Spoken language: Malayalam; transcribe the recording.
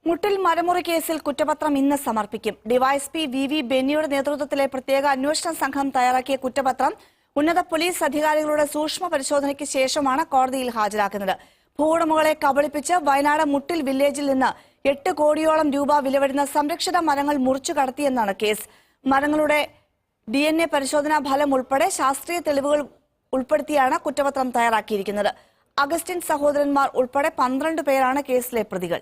മുട്ടിൽ മരമുറി കേസിൽ കുറ്റപത്രം ഇന്ന് സമർപ്പിക്കും. ഡിവൈഎസ്പി വി ബെന്നിയുടെ നേതൃത്വത്തിലെ പ്രത്യേക അന്വേഷണ സംഘം തയ്യാറാക്കിയ കുറ്റപത്രം ഉന്നത പോലീസ് അധികാരികളുടെ സൂക്ഷ്മ പരിശോധനയ്ക്ക് ശേഷമാണ് കോടതിയിൽ ഹാജരാക്കുന്നത്. ഭൂവുടമകളെ കബളിപ്പിച്ച് വയനാട് മുട്ടിൽ വില്ലേജിൽ നിന്ന് 8 കോടിയോളം രൂപ വില വരുന്ന സംരക്ഷിത മരങ്ങൾ മുറിച്ചു കടത്തിയെന്നാണ് കേസ്. മരങ്ങളുടെ DNA പരിശോധനാ ഫലം ഉൾപ്പെടെ ശാസ്ത്രീയ തെളിവുകൾ ഉൾപ്പെടുത്തിയാണ് കുറ്റപത്രം തയ്യാറാക്കിയിരിക്കുന്നത്. അഗസ്റ്റിൻ സഹോദരന്മാർ ഉൾപ്പെടെ 12 പേരാണ് കേസിലെ പ്രതികൾ.